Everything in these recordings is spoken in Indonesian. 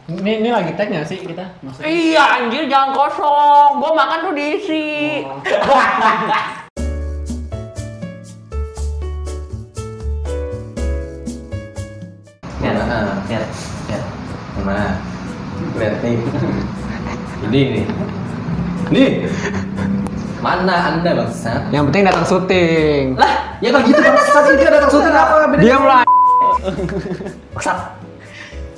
Ini lagi tag nggak sih kita? Maksudnya? Iya anjir, jangan kosong. Gua makan tuh diisi. Lihat. Mana? Lihat nih. Ini nih. Nih. Mana Anda bangsat? Yang penting datang syuting. Lah, ya kalau gitu bangsat ini dia datang syuting apa? Diam lah. Bangsat.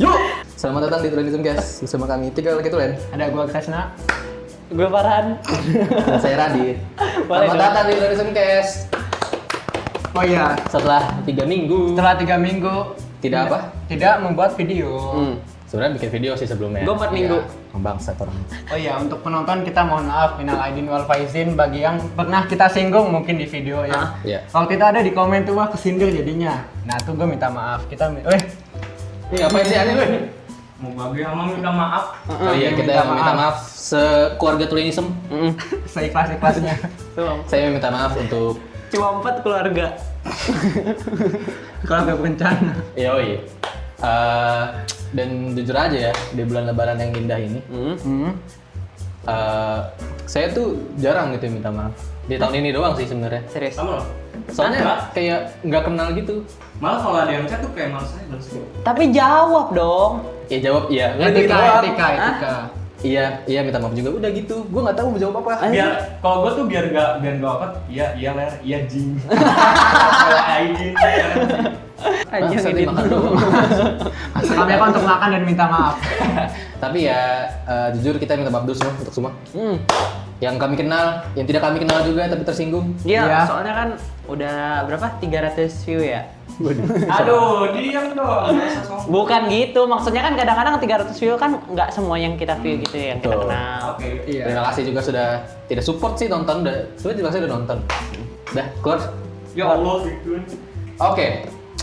Yuk. Selamat datang di Tulenism guys. Bersama kami tiga lagi Tulen. Ada gua Kresna. Gue Farhan. Dan saya Radit. Boleh Selamat dong. datang di Tulenism guys. Oh iya, Setelah 3 minggu. setelah 3 minggu Tidak apa? Tidak membuat video. Sebenarnya bikin video sih sebelumnya. Gua 4 minggu. Bangsat orang. Oh iya, untuk penonton kita mohon maaf, minal aidin wal faizin bagi yang pernah kita singgung mungkin di video ya. Iya. Waktu itu ada di komen tuh wah kesindir jadinya. Nah, tuh gue minta maaf. Ini ngapain sih aneh gue? Mau bagi sama minta maaf. Oh iya, kita minta maaf sekeluarga Tulenism. Seikhlas-ikhlasnya. Saya minta maaf untuk Cuma 4 keluarga. Kalau gak berencana. Yoi. Dan jujur aja ya, di bulan lebaran yang indah ini, saya tuh jarang gitu minta maaf. Di tahun ini doang sih sebenarnya. Serius. Sama loh. Soalnya kayak nggak kenal gitu. Malah kalau ada yang chat tuh kayak malas aja balas gitu. Tapi jawab dong. Ya jawab iya. Etika. Iya minta maaf juga. Udah gitu. Gue nggak tahu mau jawab apa. Biar kalau gue tuh biar gak apa. Iya ler, iya jing. Kayak anjing. Anjing Bangsat, ini. makan doang. Kami akan untuk makan dan minta maaf. Tapi ya jujur kita minta maaf dulu semua untuk semua. Yang kami kenal, yang tidak kami kenal juga tapi tersinggung. Iya, Iya. soalnya kan udah berapa? 300 view ya? Aduh, diam dong. Masa sombong. Bukan gitu, maksudnya kan kadang-kadang 300 view kan nggak semua yang kita view gitu ya, yang kita Betul. kenal. Oke. Iya. Terima kasih juga sudah tidak support sih nonton. Sebenarnya terima kasih udah nonton. Udah keluar. Ya Allah, gitu. Oke,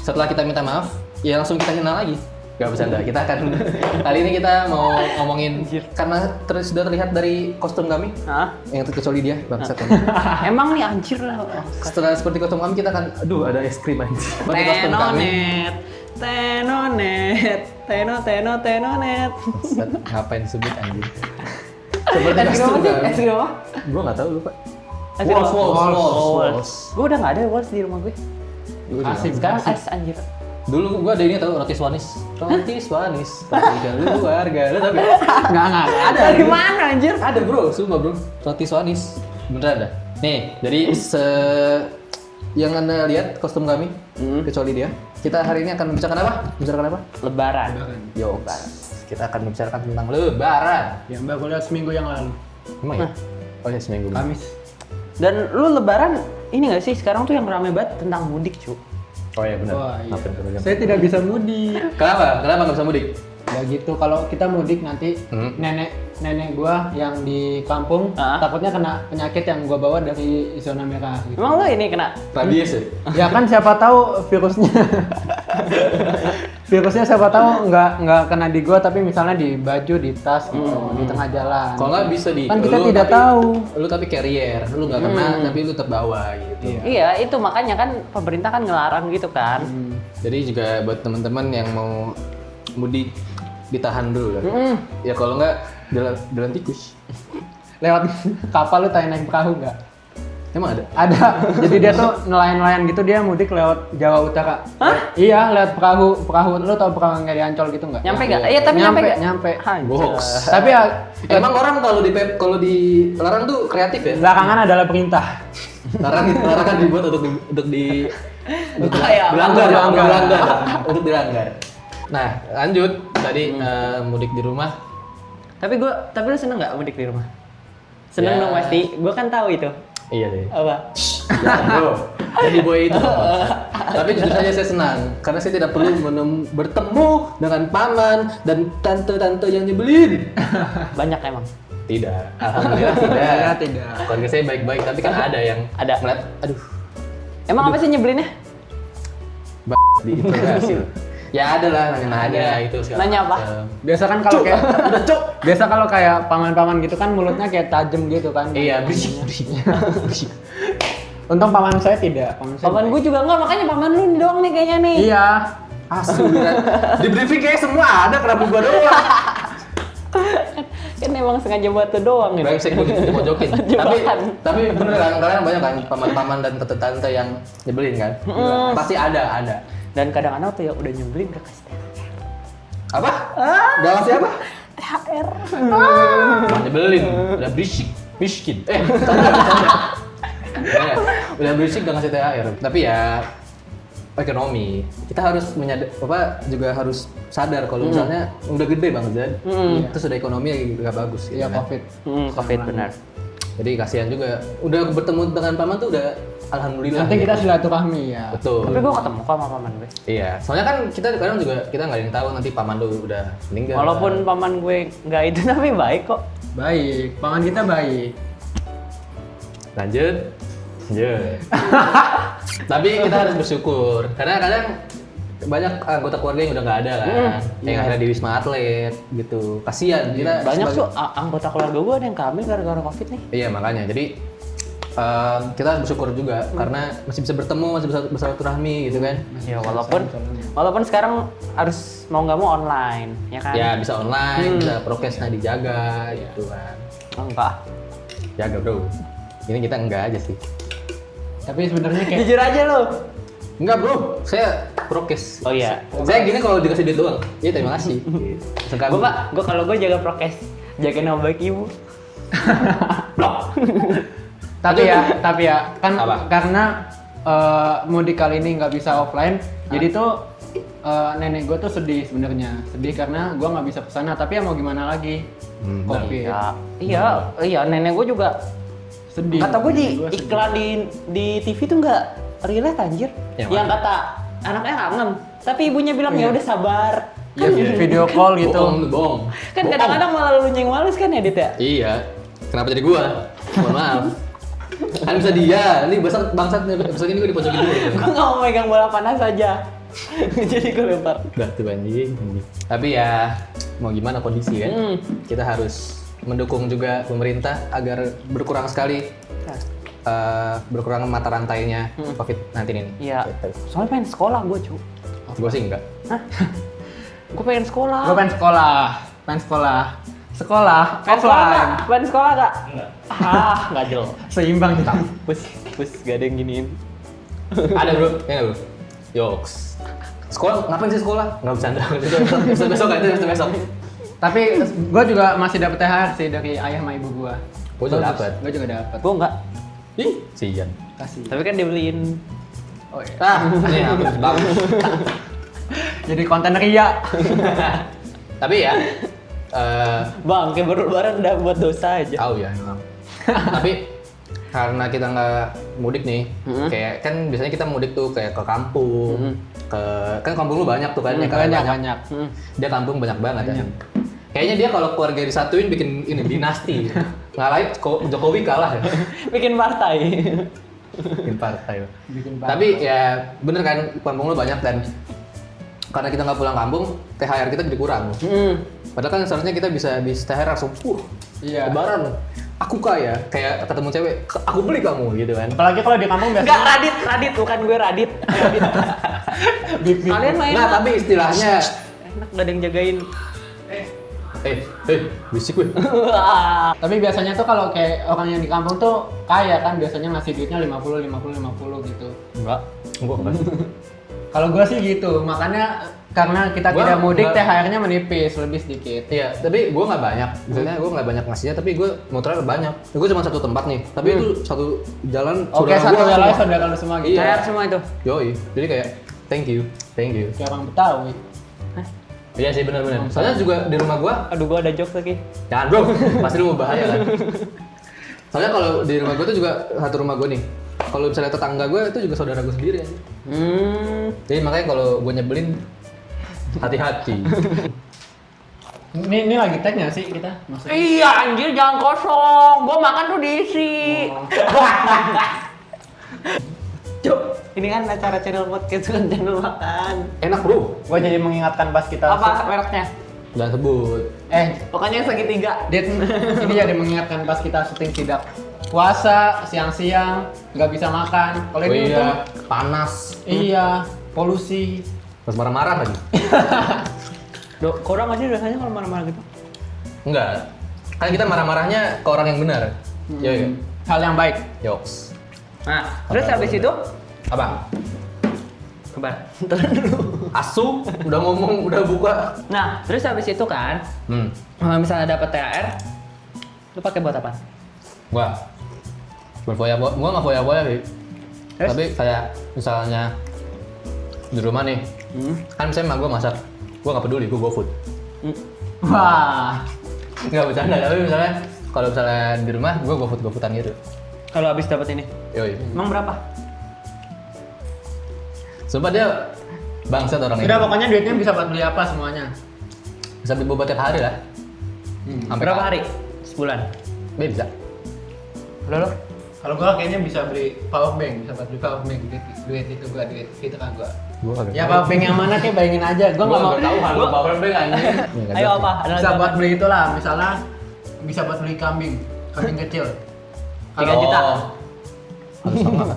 setelah kita minta maaf, ya langsung kita kenal lagi. Gak bercanda, kita akan kali ini kita mau ngomongin karena sudah terlihat dari kostum kami Hah? yang terkecuali dia bangsat. Emang nih anjir lah. Setelah seperti kostum kami kita akan, aduh ada es krim anjir. Seperti kostum kami. Tenonet. Bangsat, ngapain disebut anjir? Seperti Es krim kostum apa sih? Es kami. krim apa? Gue nggak tahu lupa. Es krim apa? Walls. Gue udah nggak ada walls di rumah gue. Asik. Sekarang es anjir. Dulu gue ada ini tau roti swanis. Roti swanis. Roti keluarga. Lu tau gak? Enggak. Ada. Dari mana anjir? Ada bro, sumpah bro. Roti swanis. Beneran ada. Nih, jadi yang anda lihat kostum kami, kecuali dia. Kita hari ini akan membicarakan apa? Membicarakan apa? Lebaran. Yo, kita akan membicarakan tentang lebaran. Yang baru lihat seminggu yang lalu. Emang ya? Oh ya seminggu. Kamis. Dan lu lebaran ini nggak sih sekarang tuh yang rame banget tentang mudik cu. Oh iya benar. Wah, iya. Maafin kalau Saya tidak bisa mudik. Kenapa? Kenapa nggak bisa mudik? Ya gitu, kalau kita mudik nanti nenek gua yang di kampung takutnya kena penyakit yang gua bawa dari zona merah gitu. Emang lu ini kena? Rabies ya? Ya kan siapa tahu virusnya siapa tahu nggak kena di gua tapi misalnya di baju, di tas gitu, di tengah jalan. Kalau nggak bisa di. Kan kita lu tidak tapi- tahu. Lu tapi carrier, lu nggak kena tapi lu terbawa gitu. Iya itu makanya kan pemerintah kan ngelarang gitu kan. Jadi juga buat teman-teman yang mau mudik ditahan dulu kan. Ya kalau nggak jalan tikus. Lewat kapal lu tanya naik perahu nggak? Emang ada? Ada. Jadi dia tuh nelayan-nelayan gitu, dia mudik lewat Jawa Utara. Iya, lewat perahu. Lu tau perahu yang kayak di Ancol gitu nggak? Nyampe nggak? Iya tapi nyampe nggak? Nyampe. Box. Tapi ya Emang orang kalau dilarang tuh kreatif ya? belakangan adalah perintah. Larangan dibuat untuk Kayak dilanggar, melanggar. untuk dilanggar. Nah, lanjut tadi mudik di rumah. Tapi lu seneng nggak mudik di rumah? Seneng Ya. dong pasti. Gue kan tahu itu. Iya deh. Apa? Jangan bro. Jadi boy itu. Tapi jujur saja saya senang karena saya tidak perlu bertemu dengan paman dan tante-tante yang nyebelin. Banyak emang. Tidak. Alhamdulillah tidak. Tidak. Keluarga saya baik-baik tapi kan ada yang Ada. ngeliat, aduh, Emang apa sih nyebelinnya? diinterogasi. Ya ada lah nanya-nanya itu segala Nanya apa? macam. Biasa kan kalau kayak biasa kalau kayak paman-paman gitu kan mulutnya kayak tajem gitu kan. Iya, berisik. Untung paman saya tidak. Paman gue juga enggak, makanya paman lu doang nih kayaknya nih. Iya. Asu, di briefing kayak semua ada, kenapa gua doang? Kan emang sengaja buat itu doang gitu. brengsek begitu dimojokin. Tapi bener kan, kalian banyak kan paman-paman dan tante-tante yang nyebelin kan? Pasti ada. Dan kadang-kadang tuh ya udah nyebelin gak kasih THR. Apa? Gak ngasih apa? THR. Udah nyebelin, udah berisik, miskin. Tanda. Udah berisik gak ngasih THR. Tapi ya ekonomi. Kita harus juga harus sadar kalau misalnya udah gede banget kan. Itu sudah ekonomi gak bagus. Iya, kan? Covid. Covid benar. Jadi kasihan juga. Udah bertemu dengan paman tuh udah alhamdulillah. Nanti kita silaturahmi ya. Betul. Tapi gue ketemu kok sama paman gue. Iya, soalnya kan kita kadang juga kita nggak ada yang tahu nanti paman lu udah meninggal. Walaupun paman gue nggak itu tapi baik kok. Baik, paman kita baik. Lanjut. Tapi kita harus bersyukur karena kadang banyak anggota keluarga yang udah nggak ada kan, yang akhirnya di wisma atlet gitu. Kasihan kita. Banyak tuh anggota keluarga gue ada yang hamil gara-gara Covid nih. Iya makanya, jadi kita harus bersyukur juga karena masih bisa bertemu, masih bisa bersilaturahmi gitu kan. Ya walaupun sekarang harus mau nggak mau online, ya kan? Ya bisa online, bisa prokesnya dijaga gitu kan. Enggak. Jaga bro. Ini kita enggak aja sih. Tapi sebenarnya kayak Jujur aja lo. Enggak bro, saya prokes. Oh iya. Saya gini kalau dikasih duit doang. Iya terima kasih. Sekali. Gue kalau gue jaga prokes, jaga nama baik ibu. tapi ya kan Apa? karena mudik kali ini nggak bisa offline, jadi tuh nenek gue tuh sedih sebenarnya, sedih karena gue nggak bisa kesana. Tapi ya mau gimana lagi, Covid. Iya, nenek gue juga Sedih. kata gue di Gua sedih. iklan di TV tuh nggak relate anjir. Yang mana? kata anaknya kangen, tapi ibunya bilang ya udah sabar. Ya video call gitu. Bohong. Kan kadang-kadang malah lu nyeng males kan ya Dit ya? Iya. Kenapa jadi gua? Mohon maaf. Kan bisa dia. Ini bangsat nih. Episode ini gua dipojokin dulu. Gue nggak mau megang bola panas aja. Jadi gue lempar. Udah tuh anjing. Tapi ya mau gimana kondisi kan? Kita harus mendukung juga pemerintah agar berkurang sekali berkurang mata rantainya COVID-19 ini. Iya. Gitu. Soalnya pengen sekolah gue cu. Gua sih enggak. Gue pengen sekolah. Gue pengen sekolah. Offline. Pengen sekolah gak? Enggak. Nggak jelas. Seimbang kita. Bus gak ada yang giniin. Ada bro, ya nggak bro? Yoks. Sekolah, ngapain sih sekolah? Nggak bercanda. Besok aja, besok. Tapi gue juga masih dapet THR sih dari ayah sama ibu gue. Gue juga dapet. Gue juga dapet. Gue enggak. Ih, sian. Kasih. Tapi kan dibeliin. Oh iya. Ini bagus. Jadi konten ria. Tapi ya, Bang, kayak baru lebaran udah buat dosa aja. tahu ya memang. Tapi karena kita nggak mudik nih, kayak kan biasanya kita mudik tuh kayak ke kampung, kan kampung lu banyak tuh kan, ya kan Banyak. Dia kampung banyak banget kan. Kayaknya dia kalau keluarga disatuin bikin ini dinasti. Ngalahin Jokowi kalah ya. Bikin partai. Bikin partai. Tapi ya bener kan kampung lu banyak dan karena kita nggak pulang kampung, THR kita jadi kurang. Padahal kan seharusnya kita bisa THR langsung, Iya. lebaran, aku kaya, kayak ketemu cewek, aku beli kamu gitu kan. Apalagi kalau di kampung Enggak, Radit, bukan gue Radit. Kalian main Nggak, tapi istilahnya, enak gak ada yang jagain. bisik gue. Tapi biasanya tuh kalau kayak orang yang di kampung tuh kaya kan, biasanya ngasih duitnya 50 gitu. Enggak. Kalau gue sih gitu, makanya karena kita Gua tidak mudik, nggak- THR-nya menipis, lebih sedikit. Iya, tapi gue nggak banyak. Misalnya gue nggak banyak ngasihnya, tapi gue muternya banyak. Gue cuma satu tempat nih, tapi itu satu jalan. Oke, saudara satu gua wilayah semua. saudara lu semua gitu. Iya. Cair semua itu. Yoi, jadi kayak thank you. Kayak orang Betawi. Iya sih benar-benar. Soalnya juga di rumah gue, Aduh, gue ada jokes lagi. jangan bro, pasti lu mau bahaya kan. Soalnya kalau di rumah gue tuh juga satu rumah gue nih. Kalau misalnya tetangga gue itu juga saudara gue sendiri aja. Jadi makanya kalau gue nyebelin, hati-hati. Ini lagi tag nggak sih kita? Maksudnya? Iya anjir, jangan kosong. Gue makan tuh diisi. Cuk, ini kan acara channel podcast kan channel makan. Enak bro. Gue jadi mengingatkan pas kita. Apa mereknya? Jangan sebut. Pokoknya yang segitiga. Dit, ini jadi mengingatkan pas kita syuting tidak puasa, siang-siang, nggak bisa makan. Kalau Oh ini tuh, iya, panas. iya, polusi. Terus marah-marah lagi. Korang aja biasanya kalau marah-marah gitu. Enggak. Kan kita marah-marahnya ke orang yang benar. Iya. Hal yang baik. Yoks. Nah, terus habis itu Apa? kebar. Asu udah ngomong, udah buka. Nah, terus habis itu kan, kalau misalnya dapat THR, lu pakai buat apa? Gua berfoya-foya, gua nggak foya-foya sih. Terus? Tapi kayak misalnya di rumah nih, kan misalnya emak gua masak, gua nggak peduli, gua GoFood. Wah. Nggak bercanda, tapi misalnya kalau misalnya di rumah, gua GoFoodan gitu. Kalau habis dapat ini, Yoi. emang berapa? Sumpah dia bangsat orang ini. Udah pokoknya duitnya bisa buat beli apa semuanya. Bisa beli boba tiap hari lah. Sampai Berapa kapan? hari? Sebulan. Bisa. Lo? Kalau gua kayaknya bisa beli power bank, bisa buat beli power bank duit itu gua duit itu kan gua. Gua kagak. Ya power bank yang mana kayak bayangin aja, gua nggak mau tahu hal gua- power bank anjing. Ayo apa? Ada Bisa lagi buat apa? beli itulah, misalnya bisa buat beli kambing kecil. 3 juta. Harus sama.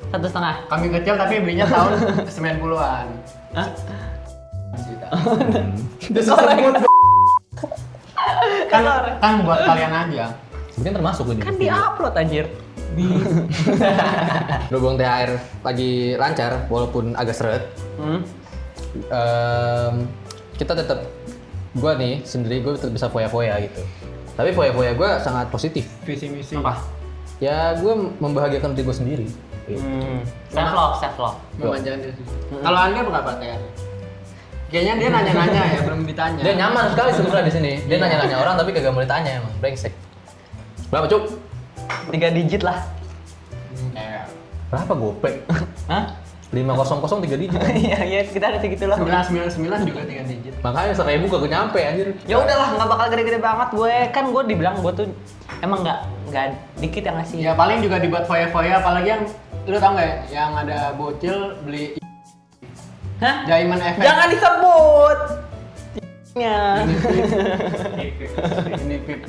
1,5. Kambing kecil tapi belinya tahun 90-an. Hah? Juta. Disebut Kan buat kalian aja. sebenarnya termasuk gue di Kan di-upload anjir. Berhubung THR lagi lancar walaupun agak seret. Kita tetap gue nih sendiri gue tetap bisa foya-foya gitu. Tapi foya-foya gue sangat positif. Visi misi. Apa? Ya gue membahagiakan diri gue sendiri. Self love. Memanjakan diri. Kalau Anda berapa THR? Kayaknya dia nanya-nanya ya, belum ditanya. Dia nyaman sekali sebenarnya di sini. Dia nanya-nanya orang tapi kagak mau ditanya emang. Brengsek. Berapa cuk? 3 digit lah. Kayak Berapa gopek? Hah? 500 3 digit. Iya, iya, kita ada segitu lah. 999 juga 3 digit. Makanya 1000 kagak nyampe anjir. Ya udahlah, nggak bakal gede-gede banget gue. Kan gue dibilang gue tuh emang nggak dikit yang ngasih. Ya paling juga dibuat foya-foya, apalagi yang lu tau nggak ya, yang ada bocil beli Hah? Diamond Effect. Jangan disebut. Nya. Ini pip.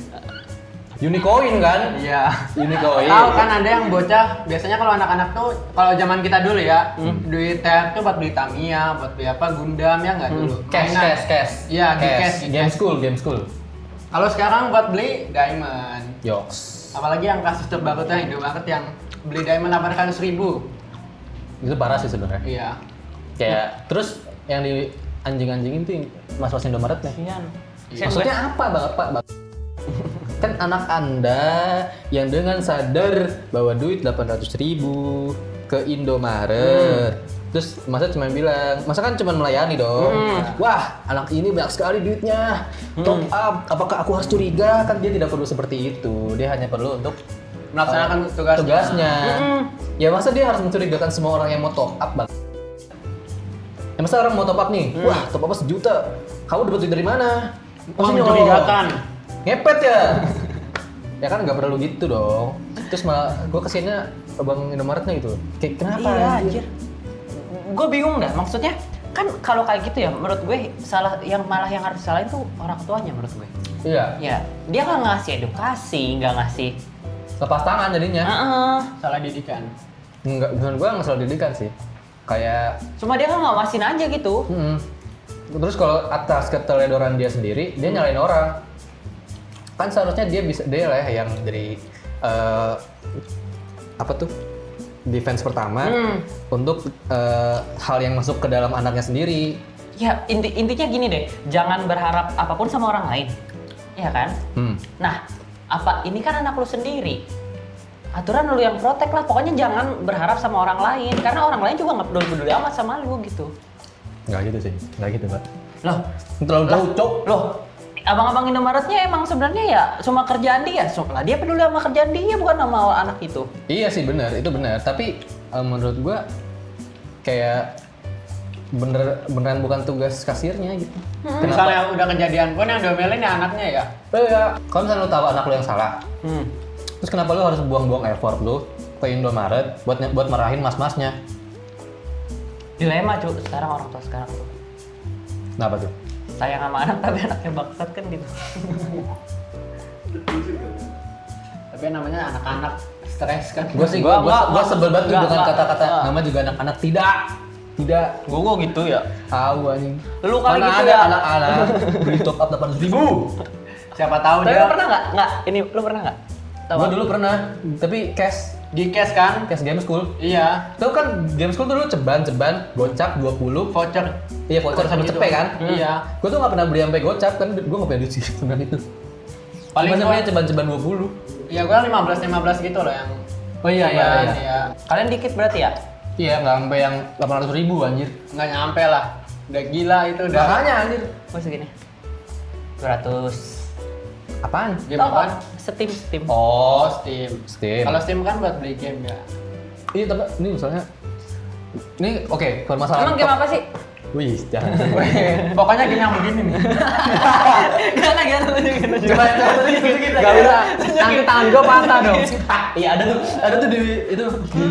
Unicoin kan? Iya. Unicoin. Tahu kan ada yang bocah, biasanya kalau anak-anak tuh kalau zaman kita dulu ya, duit THR tuh buat beli Tamiya, buat beli apa Gundam ya nggak dulu. Cash. Iya, di cash. Game school. Kalau sekarang buat beli Diamond. Yoks. Apalagi yang kasus terbaru tuh yang Indomaret yang beli Diamond 800.000. Itu parah sih sebenarnya. Iya. Kayak terus yang di anjing-anjingin tuh mas-mas Indomaret nih. Kasihan. Maksudnya apa Bapak? Kan anak Anda yang dengan sadar bahwa duit 800.000 ke Indomaret. Terus masa cuma bilang, masa kan cuma melayani dong. Wah, anak ini banyak sekali duitnya. Top up. Apakah aku harus curiga? Kan dia tidak perlu seperti itu. Dia hanya perlu untuk Melaksanakan tugasnya. Ya masa dia harus mencurigakan semua orang yang mau top up, Bang? Ya masa orang mau top up nih? Wah, top up 1 juta. Kamu dapat duit dari mana? Uang Maksudnya, mencurigakan. Ngepet ya? Ya kan nggak perlu gitu dong. Terus malah gue kesiannya abang Indomaretnya gitu. Kayak kenapa? Iya anjir. Gue bingung dah. Maksudnya kan kalau kayak gitu ya, menurut gue salah yang harus disalahin tuh orang tuanya menurut gue. Iya. Ya, dia nggak ngasih edukasi, nggak ngasih. Lepas tangan jadinya. Salah didikan. Enggak, bukan gue nggak selalu didikan sih. Kayak Cuma dia kan ngawasin aja gitu. Terus kalau atas keteledoran dia sendiri, dia nyalain orang. Kan seharusnya dia lah yang dari apa tuh defense pertama untuk hal yang masuk ke dalam anaknya sendiri. Ya intinya gini deh, jangan berharap apapun sama orang lain, ya kan? Nah, ini kan anak lu sendiri. Aturan lu yang protek lah, pokoknya jangan berharap sama orang lain, karena orang lain juga nggak peduli amat sama lu gitu. Nggak gitu sih, nggak gitu Mbak. Loh, Terlalu jauh, Cok. loh, abang-abang Indomaretnya emang sebenarnya ya cuma kerjaan dia, lah dia peduli sama kerjaan dia bukan sama anak itu. Iya sih benar, itu benar. Tapi menurut gua kayak beneran bukan tugas kasirnya gitu. Misalnya udah kejadian pun yang diomelin ya anaknya ya. Iya. Kalau misalnya lu tahu anak lu yang salah, terus kenapa lu harus buang-buang effort lu ke Indomaret buat marahin mas-masnya? Dilema cuy, sekarang orang tua sekarang tuh. Kenapa tuh? Sayang sama anak tapi anaknya bangsat kan gitu. Tapi namanya anak-anak stres kan. Gua sih Gua- gua gua- sebel banget tuh gua- dengan gua- kata-kata gua- nama juga anak-anak tidak Gue gitu ya. tahu anjing. Lu kali Mana gitu ada ya. anak-anak beli top up 800.000. Siapa tahu Tapi dia lu pernah nggak? Nggak, ini lu pernah nggak? Tahu Gue nggak? dulu pernah, tapi cash di cash kan? game school. Iya. Itu kan game school dulu ceban, gocap 20. Voucher. Iya voucher sama Gitu. cepet kan? Iya. Gue tuh nggak pernah beli sampai gocap kan, gue nggak punya duit sih sebenarnya itu. Paling Cuma gua- ceban 20. Iya, gua 15 gitu loh yang. Oh iya iya ceban, iya. Iya. Kalian dikit berarti ya? Iya nggak sampai yang 800.000 anjir. Nggak nyampe lah. Udah gila itu udah. Makanya anjir. Oh segini. 200. Apaan? Game Tahu apaan? nggak? Steam. Oh, Steam. Steam. Kalau Steam kan buat beli game ya. Iya tapi ini misalnya ini oke kalau masalah Emang game apa sih? Wih jangan. Pokoknya game yang begini nih. Gimana tunjukin. Coba tunjukin kita. Gak bisa. Nanti tangan gua patah dong. Iya ada tuh di itu di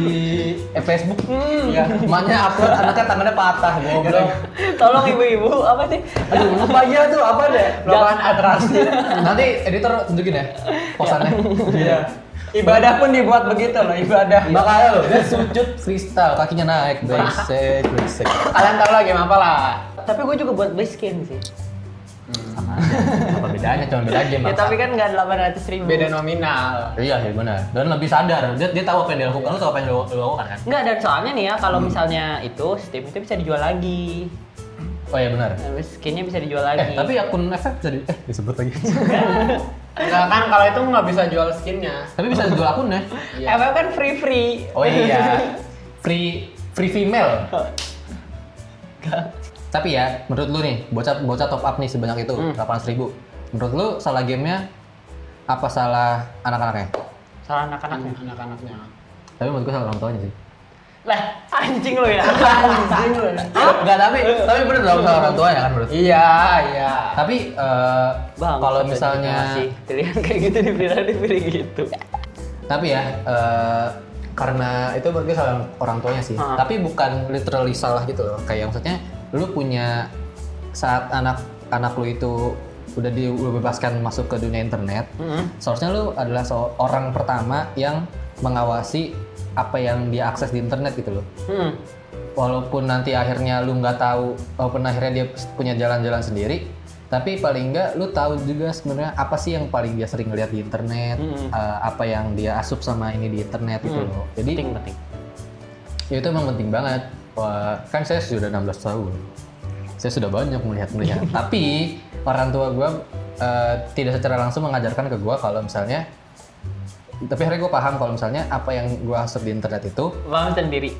Facebook. Iya. Emaknya upload anaknya tangannya patah goblok. Tolong ibu-ibu, apa sih? Aduh lupa iya tuh apa deh. Melakukan atraksi. Nanti editor tunjukin ya posannya. Iya. Ibadah pun dibuat begitu loh, ibadah. Makanya loh dia sujud kristal kakinya naik brengsek. Kalian tahu lah game apa lah? Tapi gue juga buat beli skin sih. Apa bedanya? Cuma beda game. Ya tapi kan nggak 800.000. Beda nominal. Iya sih benar. Dan lebih sadar. Dia tahu apa yang dia lakukan. Lu tahu apa yang lu lakukan kan? Nggak, dan soalnya nih ya, kalau misalnya itu Steam itu bisa dijual lagi. Oh iya benar. Nah, skinnya bisa dijual lagi. Tapi akun FF bisa disebut lagi. Enggak kan kalau itu nggak bisa jual skinnya. Tapi bisa jual akunnya. Iya. FF kan free. Oh iya. Free female. Tapi ya, menurut lu nih, bocah top up nih sebanyak itu, 800.000. Menurut lu salah gamenya apa salah anak-anaknya? Salah anak-anaknya. Anak-anaknya. Tapi menurut gue salah orang tuanya sih. Lah, anjing lo ya. Anjing lu. Enggak, tapi bener dong salah orang tuanya kan menurut. Iya, iya. Tapi Bang, kalau misalnya pilihan kayak gitu dipilih gitu. tapi ya karena itu berarti salah orang tuanya sih. Tapi bukan literally salah gitu loh. Kayak maksudnya lu punya saat anak lu itu udah dibebaskan masuk ke dunia internet, seharusnya lu adalah orang pertama yang mengawasi apa yang dia akses di internet gitu loh. Walaupun nanti akhirnya lu nggak tahu, walaupun akhirnya dia punya jalan-jalan sendiri, tapi paling nggak lu tahu juga sebenarnya apa sih yang paling dia sering lihat di internet, apa yang dia asup sama ini di internet gitu loh. Jadi Penting. ya itu emang penting banget. Wah, kan saya sudah 16 tahun. Saya sudah banyak melihat. Tapi orang tua gue tidak secara langsung mengajarkan ke gue kalau misalnya, tapi akhirnya gue paham kalau misalnya apa yang gue asup di internet itu, Paham sendiri.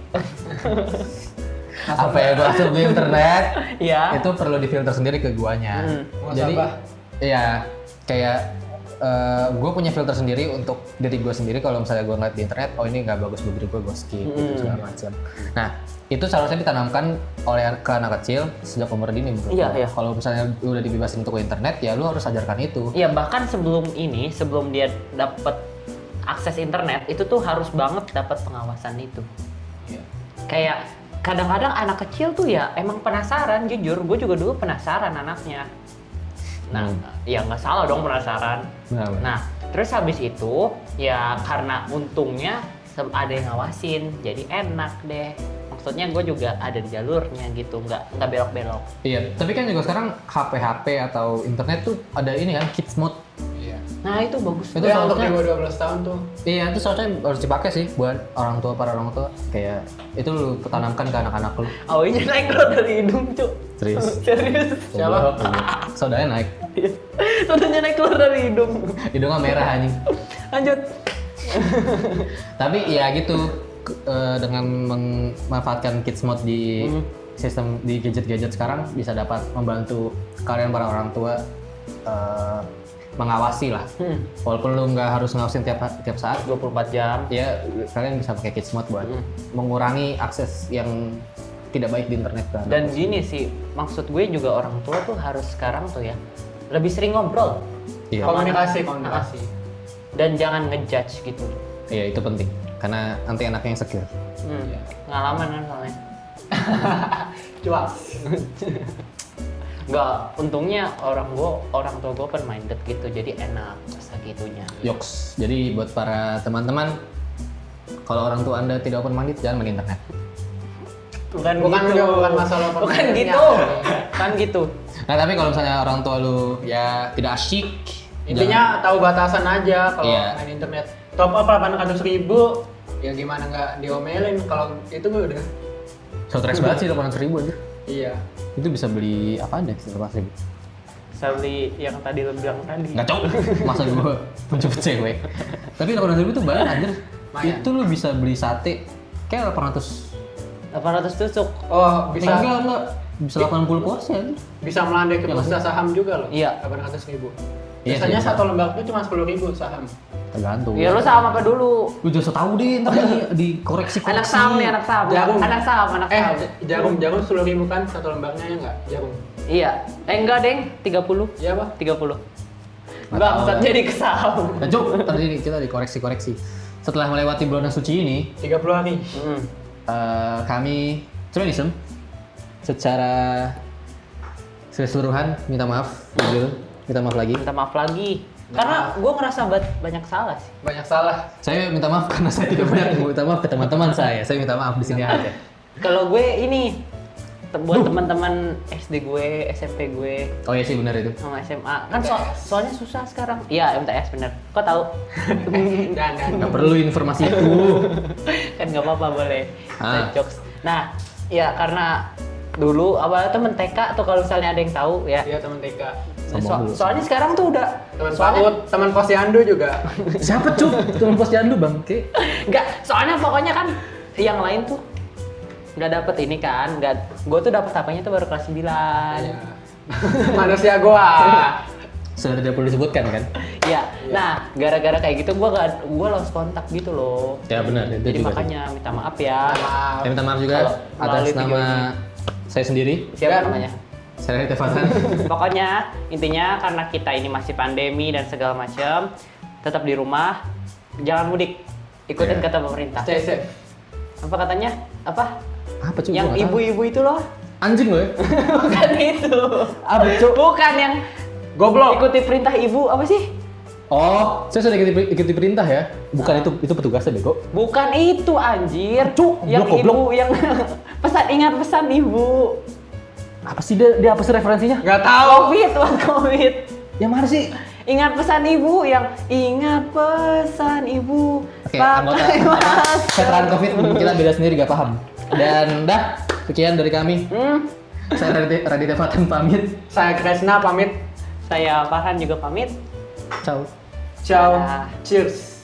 apa yang gue asup di internet Iya. itu perlu difilter sendiri ke guanya. Jadi Muhasabah. ya kayak gue punya filter sendiri untuk diri gue sendiri. Kalau misalnya gue ngeliat di internet, oh ini nggak bagus buat diri gue skip gitu segala macam. Nah itu seharusnya ditanamkan oleh ke anak kecil sejak umur dini menurut Iya, gue. iya. Kalau misalnya lu udah dibebasin untuk ke internet, ya lu harus ajarkan itu. Iya, bahkan sebelum dia dapat akses internet, itu tuh harus banget dapat pengawasan itu. Iya. Kayak kadang-kadang anak kecil tuh ya emang penasaran, jujur. Gue juga dulu penasaran anaknya. Nah, ya nggak salah dong penasaran. Benar. Nah, terus habis itu ya karena untungnya ada yang ngawasin, jadi enak deh. Maksudnya gue juga ada di jalurnya gitu, nggak belok-belok. Iya, tapi kan juga sekarang HP atau internet tuh ada ini kan kids mode. Iya. Nah itu bagus. Itu Itu untuk seharusnya- di bawah 12 tahun tuh. Iya, itu seharusnya harus dipakai sih buat para orang tua. Kayak itu lu tanamkan ke anak-anak lu. Awalnya naik keluar dari hidung, Cuk. Serius. Serius. Siapa? Sodanya naik. Sodanya naik keluar dari hidung. Hidungnya merah anjing. Lanjut. Tapi ya gitu dengan memanfaatkan kids mode di sistem di gadget-gadget sekarang bisa dapat membantu kalian para orang tua mengawasi lah. Walaupun lu nggak harus ngawasin tiap saat, 24 jam. ya kalian bisa pakai kids mode buat mengurangi akses yang tidak baik di internet kan. Dan gini sih, maksud gue juga orang tua tuh harus sekarang tuh ya lebih sering ngobrol. Iya. Komunikasi. Dan jangan ngejudge gitu. Iya, itu penting. Karena nanti anaknya yang insecure. Pengalaman kan soalnya. Coba. Enggak, untungnya orang tua gue open minded gitu, jadi enak rasa gitunya. Yoks. Jadi buat para teman-teman, kalau orang tua Anda tidak open minded, jangan main internet. Bukan masalah Bukan pemikirannya. gitu. Kan gitu. Nah, tapi kalau misalnya orang tua lu ya tidak asyik Intinya tahu batasan aja kalau Iya. main internet. Top up 800.000 ya gimana nggak diomelin kalau itu gue udah. Soundtrack banget sih 800.000 anjir. Iya. Itu bisa beli apa deh 800.000? Bisa beli yang tadi lo bilang tadi. Nggak cowok, masa gue menjemput cewek. Tapi 800.000 itu banyak anjir. Lumayan. Itu lu bisa beli sate kayak 800. 800 tusuk. Oh bisa Enggak. Bisa 80 porsi anjir. bisa melandai ke bursa saham juga loh. Iya. 800.000. Iya Biasanya sih, satu lembar itu cuma 10.000 saham. Tergantung. Ya lu saham apa dulu? Lu jangan so tau deh, ntar dikoreksi. Anak saham nih, anak saham. Jarum. Anak saham, anak saham. Jarum 10.000 kan satu lembarnya ya nggak? Jarum. Iya. Enggak, Deng. 30. Iya apa? 30. Nggak Bangsat tahu. jadi ke saham. Nah, Cuk, tadi kita dikoreksi-koreksi. Setelah melewati bulan suci ini, 30 hari. kami Trainism secara keseluruhan minta maaf, jujur, minta maaf lagi. Minta maaf lagi. Karena gue ngerasa banyak salah sih. Banyak salah. Saya minta maaf karena saya tidak banyak minta maaf ke teman-teman saya. Saya minta maaf di sini aja. Kalau gue ini buat teman-teman SD gue, SMP gue, Oh iya sih benar itu. sama SMA. Kan soalnya susah sekarang. Iya, MTS bener. Kok tahu? Dan Nggak perlu informasi itu. Kan nggak apa-apa boleh. Ah. Jokes. Nah, ya karena dulu awalnya temen TK tuh kalau misalnya ada yang tahu ya. Iya teman TK. Sombong dulu. Soalnya sekarang tuh udah Teman soalnya PAUD, teman posyandu juga. Siapa Cuk? Teman posyandu Bang. Oke. enggak, soalnya pokoknya kan yang lain tuh nggak dapet ini kan, gue tuh dapet HP-nya tuh baru kelas 9. Iya. Manusia gua. Sudah tidak perlu disebutkan kan? Iya. Nah, gara-gara kayak gitu gue lost kontak gitu loh. Ya benar, itu Jadi juga. makanya minta maaf ya. Maaf. Saya minta maaf juga Kalau atas melalui video nama saya sendiri. Siapa Dan- namanya? Saya Radit Fatan. Pokoknya intinya karena kita ini masih pandemi dan segala macam, tetap di rumah, jangan mudik, ikutin Iya. kata pemerintah. Stay safe. Apa katanya? Apa? Apa Cuk? Yang Gua nggak tahu. ibu-ibu itu loh? Anjing loh ya? Bukan itu. Apa Cuk? Bukan yang Goblok. ikuti perintah ibu apa sih? Oh, saya sudah ikuti perintah ya. Bukan itu petugasnya bego. Bukan itu anjir. Cuk, Yang goblok, ibu yang ingat pesan ibu. Apa sih dia apa sih referensinya? Nggak tahu. Covid. Yang mana sih? Ingat pesan ibu yang ingat pesan ibu. Oke, pakai anggota masker. veteran Covid kita beda sendiri gak paham. Dan dah, sekian dari kami. Saya Radit Fatan pamit. Saya Kresna pamit. Saya Farhan juga pamit. Ciao. Ciao. Dadah. Cheers.